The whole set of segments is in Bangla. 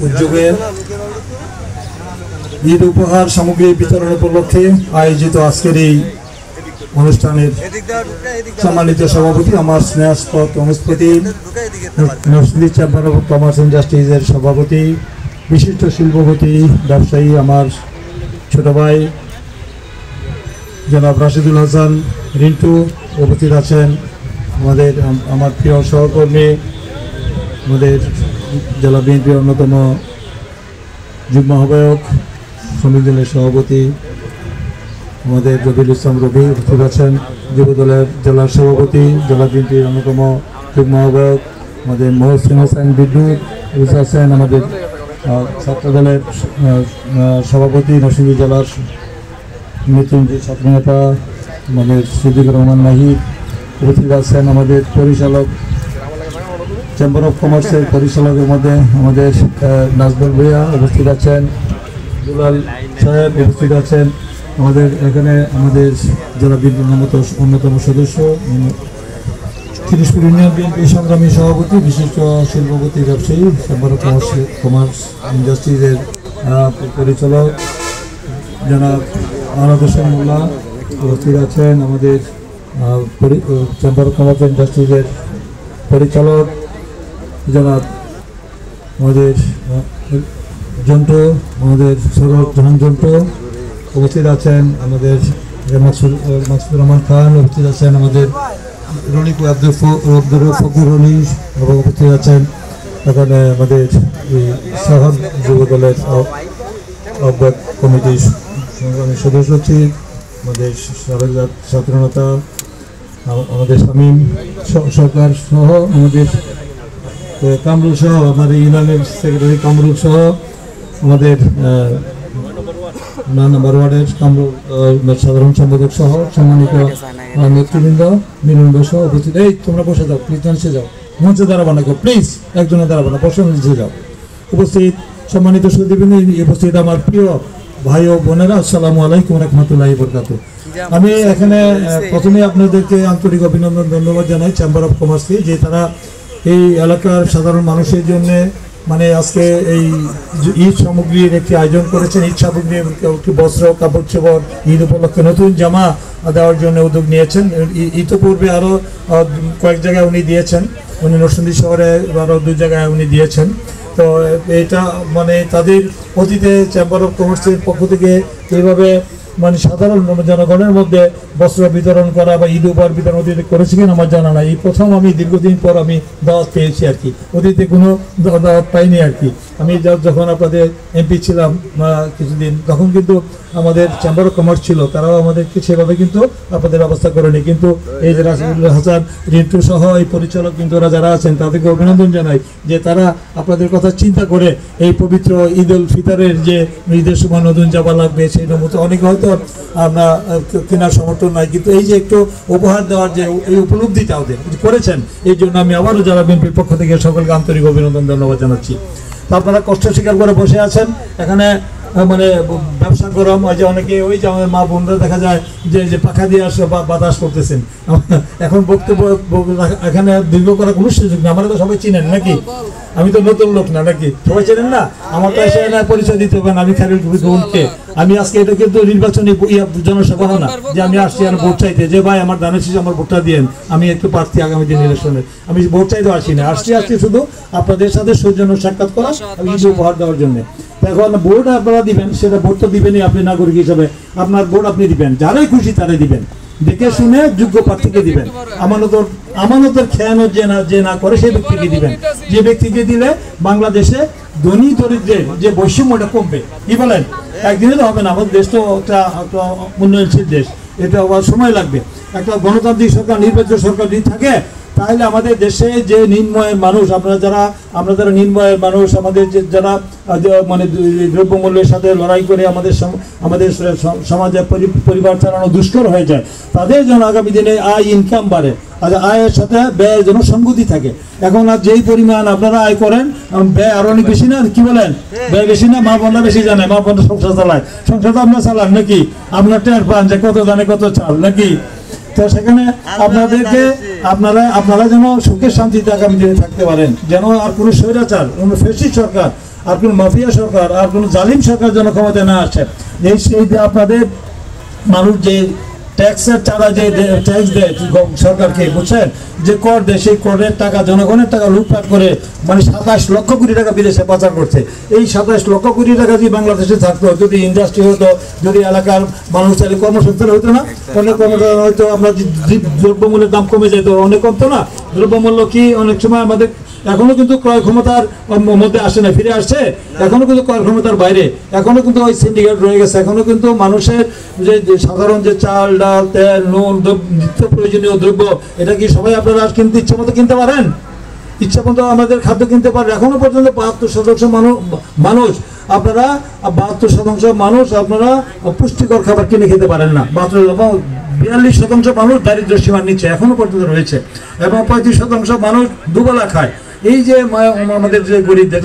উদ্যোগে ঈদ উপহার সামগ্রী বিতরণ উপলক্ষে আয়োজিত আজকের এই অনুষ্ঠানের সম্মানিত সভাপতি, আমার স্নেহাস্পদ অনুষ্পতি নরসিংদী চেম্বার অফ কমার্স ইন্ডাস্ট্রিজের সভাপতি, বিশিষ্ট শিল্পপতি, ব্যবসায়ী, আমার ছোট ভাই জনাব রাশিদুল হাসান রিন্টু উপস্থিত আছেন। আমার প্রিয় সহকর্মী, আমাদের জেলা বিএনপির অন্যতম যুগ্ম আহ্বায়ক, শ্রমিক দলের সভাপতি আমাদের রবিউল ইসলাম রবি উপস্থিত আছেন। যুবদলের জেলার সভাপতি, জেলা বিএনপির অন্যতম যুগ্ম আহ্বায়ক আমাদের মহসিন হোসেন বিদ্যু উপস্থিত আছেন। আমাদের ছাত্র দলের সভাপতি, নরসিংদী জেলার নেতৃত্ব ছাত্রনেতা আমাদের সিদ্দিকুর রহমান নাহিদ উপস্থিত আছেন। আমাদের পরিচালক, চেম্বার অফ কমার্সের পরিচালকের মধ্যে আমাদের নাজমুল ভূঁইয়া উপস্থিত আছেন, দুলাল সাহেব উপস্থিত আছেন। আমাদের এখানে আমাদের জেলা বিএনপির অন্যতম সদস্য, তিরিশপুর ইউনিয়ন বিএনপি সংগ্রামী সভাপতি, বিশিষ্ট শিল্পপতি, ব্যবসায়ী, চেম্বার অফ কমার্স ইন্ডাস্ট্রিজের পরিচালক জনাব আহমদ হোসেন মোল্লা উপস্থিত আছেন। আমাদের চেম্বার অফ কমার্স ইন্ডাস্ট্রিজের পরিচালক জনাব আমাদের জন্টু, আমাদের সরোজাহান জন্টু উপস্থিত আছেন। আমাদের মাকসুদুর রহমান খান উপস্থিত আছেন। আমাদের রনিকু আব্দুল ফকির রনি উপস্থিত আছেন। এখানে আমাদের শহর যুব দলের আহ্বায়ক কমিটির সংগ্রামী সদস্য সচিব, আমাদের ছাত্রনেতা আমাদের শামীম সরকার সহ, আমাদের কামরুল সহ, আমাদের ইউনিয়নের সেক্রেটারি কামরুল সহ, আমাদের নাম্বার ওয়ার্ডের কামরুল সাধারণ সম্পাদক সহ সম্মানিত নেতৃবৃন্দ মিলন সহ উপস্থিত। এই তোমরা বসে যাও, প্লিজ নিচে যাও, মঞ্চে দাঁড়াবো না, প্লিজ একজনে দাঁড়াবো না, বসে নিচে যাও। উপস্থিত সম্মানিত সুধীবৃন্দ, উপস্থিত আমার প্রিয় ভাই ও বোনেরা, আসসালামু আলাইকুম রহমতুল্লাহি বরকাতুহু। আমি এখানে প্রথমে আপনাদেরকে আন্তরিক অভিনন্দন, ধন্যবাদ জানাই চেম্বার অফ কমার্সকে, যে তারা এই এলাকার সাধারণ মানুষের জন্য মানে আজকে এই ঈদ সামগ্রীর একটি আয়োজন করেছেন। ঈদ সামগ্রী, বস্ত্র, কাপড় চোপড়, ঈদ উপলক্ষে নতুন জামা দেওয়ার জন্য উদ্যোগ নিয়েছেন। ইতিপূর্বে আরও কয়েক জায়গায় উনি দিয়েছেন, উনি নরসিংদী শহরে আরও 2 জায়গায় উনি দিয়েছেন। তো এটা মানে তাদের অতীতে চেম্বার অফ কমার্সের পক্ষ থেকে এইভাবে মানে সাধারণ জনগণের মধ্যে বস্ত্র বিতরণ করা বা ঈদ উপহার বিতরণ অতীতে করেছি কিনা আমার জানা নাই। এই প্রথম আমি দীর্ঘদিন পর আমি দাওয়াত পেয়েছি আর কি, অতীতে কোনো দাওয়াত পাইনি আর কি। আমি যখন আপনাদের এমপি ছিলাম কিছুদিন, তখন কিন্তু আমাদের চেম্বার অফ কমার্স ছিল, তারাও আমাদেরকে সেভাবে কিন্তু আপনাদের ব্যবস্থা করেনি। কিন্তু এই যে রাশিদুল হাসান রিন্টু সহ এই পরিচালক কিন্তু ওরা যারা আছেন তাদেরকে অভিনন্দন জানাই, যে তারা আপনাদের কথা চিন্তা করে এই পবিত্র ঈদ উল ফিতরের যে ঈদের সময় নতুন জামা লাগবে, সেই মতো অনেকে হয়তো আমরা কেনার সমর্থন নাই, কিন্তু এই যে একটু উপহার দেওয়ার যে এই উপলব্ধিটা ওদের করেছেন, এই জন্য আমি আবারও যারা বিএনপির পক্ষ থেকে সকলকে আন্তরিক অভিনন্দন, ধন্যবাদ জানাচ্ছি। তো আপনারা কষ্ট স্বীকার করে বসে আছেন এখানে, মানে ব্যবসা গরম, ওই যে অনেকে ওই যে আমাদের মা বোনরা দেখা যায় যে পাখা দিয়ে আসে বা বাতাস করতেছেন। এখন বক্তব্য এখানে দীর্ঘ করার কোনো সুযোগ নেই, আমরা তো সবাই চিনেন নাকি, আমি তো নতুন লোক না নাকি, সবাই চেনেন না, আমার তো এসে পরিচয় দিতে হবে না, আমি খালিল কবিরকে। আমি আজকে এটা কিন্তু নির্বাচনী জনসভা না যে আমি আসছি আর ভোট চাইতে, যে ভাই আমার দানের শেষে আমার ভোটটা দিয়েন, আমি একটু প্রার্থী আগামী দিন ইলেকশনে, আমি ভোট চাইতে আসি না, আসছি শুধু আপনাদের সাথে সৌজন্য সাক্ষাৎ করা, ঈদ উপহার দেওয়ার জন্য। এখন ভোট আপনারা দিবেন, সেটা ভোট তো দিবেনই আপনি নাগরিক হিসাবে, আপনার ভোট আপনি দিবেন, যারাই খুশি তারাই দিবেন, দেখে শুনে যোগ্য প্রার্থীকে দিবেন। আমানতের খেয়ানত যে না করে সেই ব্যক্তিকে দিবেন, যে ব্যক্তিকে দিলে বাংলাদেশে ধনী দরিদ্রের যে বৈষম্যটা কমবে। কি বলেন? একদিনে তো হবে না, আমাদের দেশ তো একটা উন্নয়নশীল দেশ, এটা হওয়ার সময় লাগবে। একটা গণতান্ত্রিক সরকার, নির্বাচিত সরকার যদি থাকে, তাহলে আমাদের দেশে যে নিম্নয়ের মানুষ, আমরা যারা নিম্নয়ের মানুষ, আমাদের যারা মানে দ্রব্যমূল্যের সাথে লড়াই করে আমাদের সমাজে পরিবার চালানো দুষ্কর হয়ে যায়, তাদের যেন আগামী দিনে আয় ইনকাম বাড়ে, আর আয়ের সাথে ব্যয়ের যেন সঙ্গতি থাকে। এখন আর যেই পরিমাণ আপনারা আয় করেন, ব্যয় আরো অনেক বেশি না, কি বলেন? ব্যয় বেশি না, মা বোনরা বেশি জানে, মা বোনরা সংসার চালায়, সংসার তো আপনারা চালান নাকি, আপনার টের পান যে কত জানে কত চাল নাকি। তো সেখানে আপনাদেরকে আপনারা যেন সুখের শান্তিতে আগামী দিনে থাকতে পারেন, যেন আর কোনো স্বৈরাচার, কোনো ফ্যাসিস্ট সরকার আর কোন মাফিয়া সরকার আর কোন জালিম সরকার যেন ক্ষমতায় না আসে। এই যে আপনাদের মানুষ যে ট্যাক্সের টাকা যে ট্যাক্স দেয় সরকারকে, বুঝছেন, যে কর দেয়, সেই করের টাকা জনগণের টাকা লুটপাট করে মানে 27 লক্ষ কোটি টাকা বিদেশে পাচার করছে। এই 27 লক্ষ কোটি টাকা যদি বাংলাদেশে থাকতো, যদি ইন্ডাস্ট্রি হতো, যদি এলাকার মানুষ চাইলে কর্মসংস্থান হতো না, অনেক কর্মসংস্থান হয়তো, আমরা দ্রব্যমূল্যের দাম কমে যেত, অনেক কমতো না। দ্রব্যমূল্য কি অনেক সময় আমাদের এখনো কিন্তু ক্রয় ক্ষমতার মধ্যে আসে না, ফিরে আসছে, এখনো কিন্তু ক্রয় ক্ষমতার বাইরে, এখনো কিন্তু ওই সিন্ডিকেট রয়ে গেছে। এখনো কিন্তু মানুষের যে সাধারণ যে চাল, ডাল, তেল, নুন, নিত্য প্রয়োজনীয় দ্রব্য, এটা কি সবাই আপনারা কিনতে ইচ্ছা মতো কিনতে পারেন? ইচ্ছা মতো আমাদের খাদ্য কিনতে পারেন? এখনো পর্যন্ত 72% মানুষ আপনারা 72% মানুষ আপনারা পুষ্টিকর খাবার কিনে খেতে পারেন না। 42% মানুষ দারিদ্র সীমার নিচে এখনো পর্যন্ত রয়েছে, এবং 35% মানুষ দুবেলা খায়। এই যে আমাদের যে গরিব দেশ,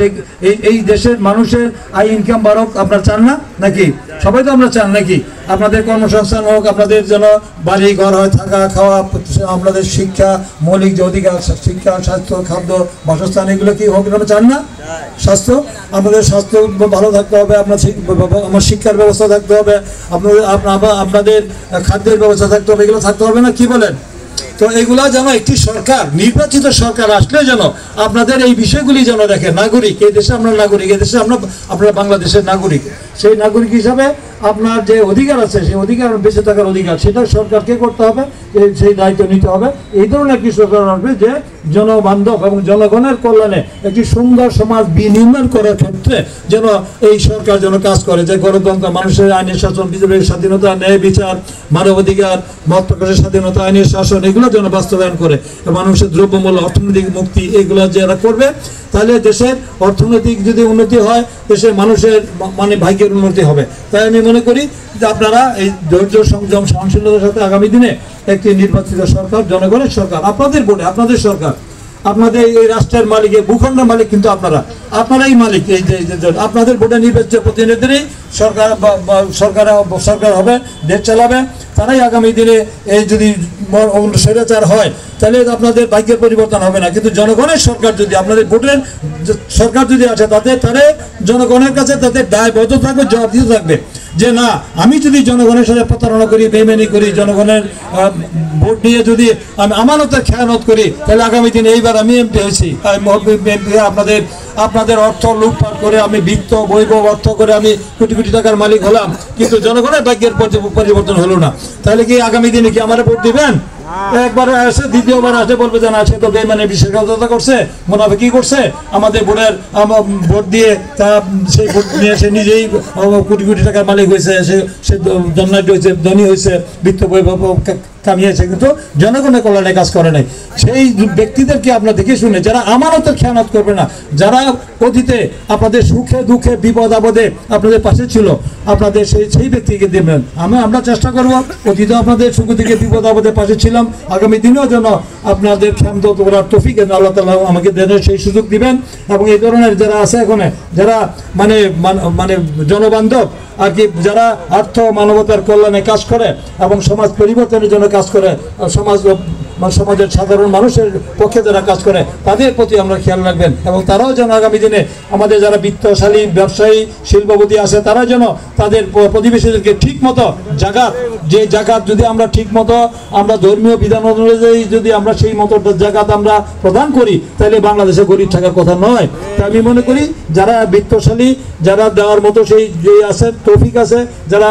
এই দেশের মানুষের আয় ইনকাম বাড়ক আপনারা চান না নাকি? সবাই তো আমরা চান নাকি? আপনাদের কর্মসংস্থান হোক, আপনাদের যেন বাড়ি ঘর হয়, থাকা খাওয়া, আপনাদের শিক্ষা, মৌলিক যে অধিকার, শিক্ষা, স্বাস্থ্য, খাদ্য, বাসস্থান, এগুলো কি হোক, এটা চান না? স্বাস্থ্য, আমাদের স্বাস্থ্য ভালো থাকতে হবে, আমার শিক্ষার ব্যবস্থা থাকতে হবে, আপনাদের খাদ্যের ব্যবস্থা থাকতে হবে, এগুলো থাকতে হবে না? কি বলেন? তো এগুলা যেন একটি সরকার, নির্বাচিত সরকার আসলে যেন আপনাদের এই বিষয়গুলি যেন দেখে। নাগরিক, এই দেশে আমরা নাগরিক, এই দেশে আপনারা বাংলাদেশের নাগরিক, সেই নাগরিক হিসাবে আপনার যে অধিকার আছে, সেই অধিকার, বেঁচে থাকার অধিকার, সেটা সরকারকে করতে হবে, সেই দায়িত্ব নিতে হবে। এই ধরনের একটি সরকার আসবে যে জনবান্ধব এবং জনগণের কল্যাণে একটি সুন্দর সমাজ বিনির্মাণ করার ক্ষেত্রে যেন এই সরকার যেন কাজ করে, যে গণতন্ত্র, মানুষের আইনের শাসন, বিচারের স্বাধীনতা, ন্যায় বিচার, মানবাধিকার, মত প্রকাশের স্বাধীনতা, আইনের শাসন, এগুলো যেন বাস্তবায়ন করে। মানুষের দ্রব্যমূল্য, অর্থনৈতিক মুক্তি, এগুলো যারা করবে, তাহলে দেশের অর্থনৈতিক যদি উন্নতি হয়, দেশের মানুষের মানে ভাগ্যের উন্নতি হবে। তাই আমি মনে করি যে আপনারা এই ধৈর্য, সংযম, সহনশীলতার সাথে আগামী দিনে একটি নির্বাচিত সরকার, জনগণের সরকার, আপনাদের ভোটে, আপনাদের সরকার, আপনাদের এই রাষ্ট্রের মালিক, এই ভূখণ্ডের মালিক কিন্তু আপনারাই মালিক। এই যে আপনাদের ভোটে নির্বাচিত প্রতিনিধিরাই সরকার হবে, দেশ চালাবে, তারাই আগামী দিনে এই যদি স্বৈরাচার হয় তাহলে আপনাদের ভাগ্যের পরিবর্তন হবে না। কিন্তু জনগণের সরকার যদি, আপনাদের ভোটের সরকার যদি আছে, তাদের জনগণের কাছে তাদের দায়বদ্ধ থাকবে, জবাবদিহি থাকবে, যে না, আমি যদি জনগণের সাথে প্রতারণা করি, বেইমানি করি, জনগণের ভোট নিয়ে যদি আমি আমানতের খেয়ানত করি, তাহলে আগামী দিনে, এইবার আমি এমপি হয়েছি, আপনাদের অর্থ লুটপাট করে, আমি বিত্ত বৈভব অর্থ করে আমি কোটি কোটি টাকার মালিক হলাম, কিন্তু জনগণের ভাগ্যের পরিবর্তন হলো না, তাহলে কি আগামী দিনে কি আমার ভোট দিবেন? একবার আসে, দ্বিতীয়বার আসে, বলবে যে না, সে তো বেইমানের বিশ্বাসঘাতকতা করছে, মুনাফিকি করছে, আমাদের ভোট দিয়ে তা সেই ভোট নিয়ে সে নিজেই কোটি কোটি টাকার মালিক হয়েছে, সে জন্মাট হয়েছে, ধনী হয়েছে, বিত্ত বৈভব কামিয়েছে, কিন্তু জনগণের কল্যাণে কাজ করে নাই। সেই ব্যক্তিদেরকে আপনারা দেখে শুনে, যারা আমানতের খেয়ানত করবে না, যারা অতীতে আপনাদের সুখে দুঃখে বিপদ আপদে আপনাদের পাশে ছিল, আপনাদের সেই ব্যক্তিকে দেবেন। আমরা চেষ্টা করব, অতীতে আপনাদের সুখ থেকে বিপদ আপদে পাশে ছিলাম, আগামী দিনেও যেন আপনাদের ক্ষমতা করার তৌফিক আল্লাহ তাআলা আমাকে দেন, সেই সুযোগ দিবেন। এবং এই ধরনের যারা আছে এখানে, যারা মানে জনবান্ধব আর কি, যারা আর্থ মানবতার কল্যাণে কাজ করে এবং সমাজ পরিবর্তনের জন্য কাজ করে, সমাজের সাধারণ মানুষের পক্ষে যারা কাজ করে, তাদের প্রতি আমরা খেয়াল রাখবেন, এবং তারাও যেন আগামী দিনে আমাদের যারা বিত্তশালী ব্যবসায়ী শিল্পপতি আছে, তারা যেন তাদের প্রতিবেশীদেরকে ঠিক মতো জাকাত যদি আমরা ঠিক মতো, আমরা ধর্মীয় বিধান অনুযায়ী যদি আমরা সেই মতো জাকাত আমরা প্রদান করি, তাহলে বাংলাদেশে গরিব থাকার কথা নয়। তাই আমি মনে করি যারা বিত্তশালী, যারা দেওয়ার মতো সেই যে আছে, তৌফিক আছে, যারা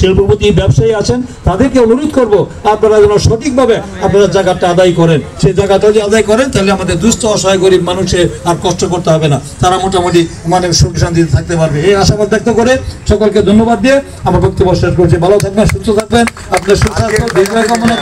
শিল্পপতি ব্যবসায়ী আছেন, তাদেরকে অনুরোধ করব, আপনারা যেন সঠিকভাবে আপনারা জায়গাটা আদায় করেন। সেই জায়গাটা যদি আদায় করেন, তাহলে আমাদের দুস্থ অসহায় গরিব মানুষের আর কষ্ট করতে হবে না, তারা মোটামুটি মানে সুখ শান্তিতে থাকতে পারবে। এই আশাবাদ ব্যক্ত করে সকলকে ধন্যবাদ দিয়ে আমার বক্তব্য শেষ করছি। ভালো থাকবেন, সুস্থ থাকবেন, আপনার সুস্বাস্থ্য দীর্ঘায়ু কামনা